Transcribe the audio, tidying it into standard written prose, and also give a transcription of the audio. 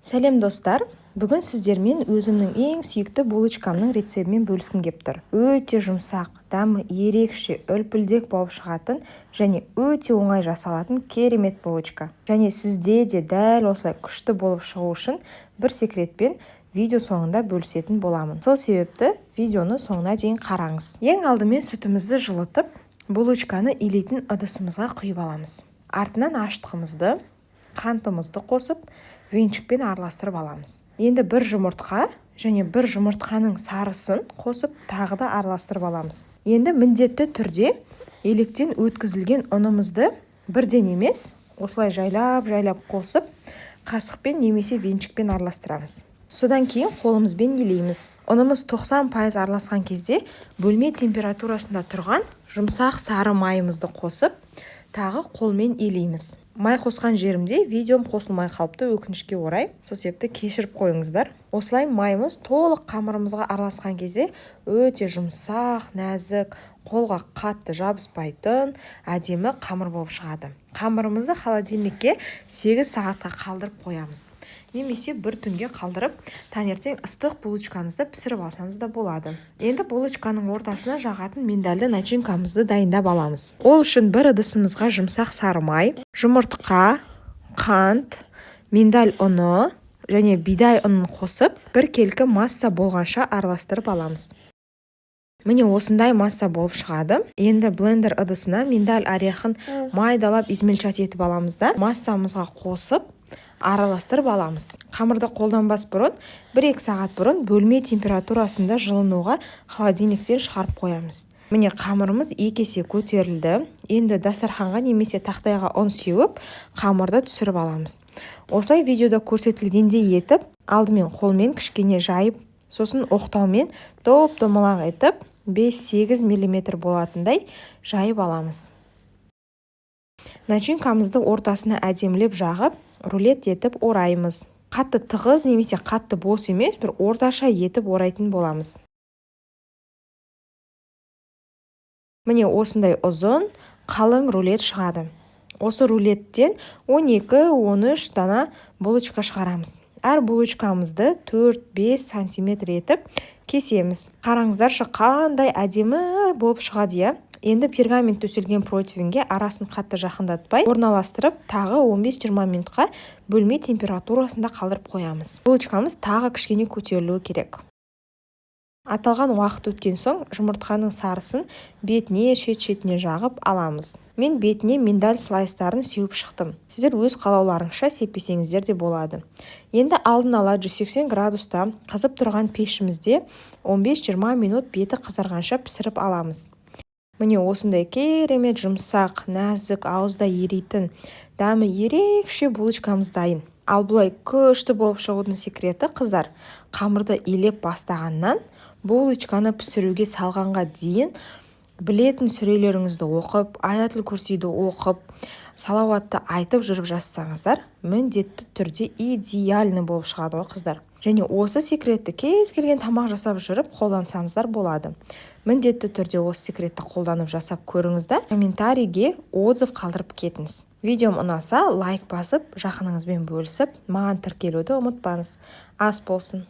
Сәлем достар, бүгін сіздермен өзімнің ең сүйікті булочкамның рецебімен бөліскім кеп тұр. Өте жұмсақ, дәмі ерекше, үлпілдек болып шығатын және өте оңай жасалатын керемет булочка. Және сізде де дәл осылай күшті болып шығу үшін бір секретпен видео соңында бөлісетін боламын. Сол себепті видеоны соңына дейін қараңыз. Ең алдымен сүтімізді жылытып, булочканы илейтін ыдысымызға құйып аламыз. Артынан аштығымызды, қантымызды қосып, венчикпен араластырып аламыз. Енді бір жұмыртқа және бір жұмыртқаның сарысын қосып, тағы да араластырып аламыз. Енді міндетті түрде електен өткізілген ұнымызды бірден емес, осылай жайлап қосып, қасықпен немесе венчикпен араластырамыз. Содан кейін қолымызбен илейміз. Ұнымыз 90% араласқан кезде бөлме температурасында тұрған жұмсақ сары майымызды қосып, тағы қолмен илейміз. Май қосқан жерімде видеом қосылмай қалыпты, өкінішке орай. Сол себепті кешіріп қойыңыздар. Осылай майымыз толық қамырымызға араласқан кезде өте жұмсақ, нәзік, қолға қатты жабыспайтын, әдемі қамыр болып шығады. Қамырымызды холодильникке 8 сағатқа қалдырып қоямыз. Немесе бір түнге қалдырып, таңертең ыстық булочкаңызды пісіріп алсаңыз да болады. Енді булочканың ортасына жағатын миндальды начинкамызды дайындап аламыз. Ол үшін бір ыдысымызға жұмсақ сары май, жұмыртқа, қант, миндаль ұны және бидай ұнын қосып, бір келкі масса болғанша араластырып аламыз. Міне осындай масса болып шығады. Енді блендер ыдысына миндаль орехын майдалап измельчать етіп аламыз да, массамызға қосып, араластырып аламыз. Қамырды қолданбас бұрын, 1-2 сағат бұрын бөлме температурасында жылынуға холодильниктен шығарып қоямыз. Міне қамырымыз 2 есе көтерілді. Енді дастарханға немесе тақтайға ұн сеуіп, қамырды түсіріп аламыз. Осылай видеода көрсетілгендей етіп, алдымен қолмен кішкене жайып, сосын оқтаумен топ-томалақ етіп, 5-8 мм болатындай жайып аламыз. Начинкамызды ортасына әдемілеп жағып, рулет етіп ораймыз. Қатты тығыз немесе қатты бос емес, бір орташа етіп орайтын боламыз. Міне осындай ұзын, қалың рулет шығады. Осы рулеттен 12-13 дана булочка шығарамыз. Әр булочкамызды 4-5 сантиметр етіп кесеміз. Қараңыздаршы, қандай әдемі болып шығады, иә? Енді пергамент төселген противенге арасын қатты жақындатпай, орналастырып, тағы 15-20 минутқа бөлме температурасында қалдырып қоямыз. Булочкамыз тағы кішкене көтерілуі керек. Аталған уақыт өткен соң, жұмыртқаның сарысын бетіне, шет-шетіне жағып аламыз. Мен бетіне миндаль слайстарын сеуіп шықтым. Сіздер өз қалауларыңызша сеппесеңіздер де болады. Енді алдын ала 180 градуста қызып тұрған пешімізде 15-20 минут беті қызарғанша пісіріп аламыз. Міне осындай керемет жұмсақ, нәзік, ауызда ерейтін, дәмі ерекше булочкамыз дайын. Ал бұлай күшті болып шығудың секреті, қыздар, қамырды илеп бастағаннан булочканы пісіруге салғанға дейін білетін сүрелеріңізді оқып, аятыл курсиді оқып, салауатты айтып жүріп жазсаңыздар, міндетті түрде идеальны болып шығады ғой, қыздар. Және осы секретті кез келген тамақ жасап жүріп қолдансаңыздар болады. Міндетті түрде осы секретті қолданып жасап көріңіз да, комментарийге отзыв қалдырып кетіңіз. Видеом ұнаса, лайк басып, жақыныңызбен бөлісіп, маған тіркелуді ұмытпаңыз. Ас болсын.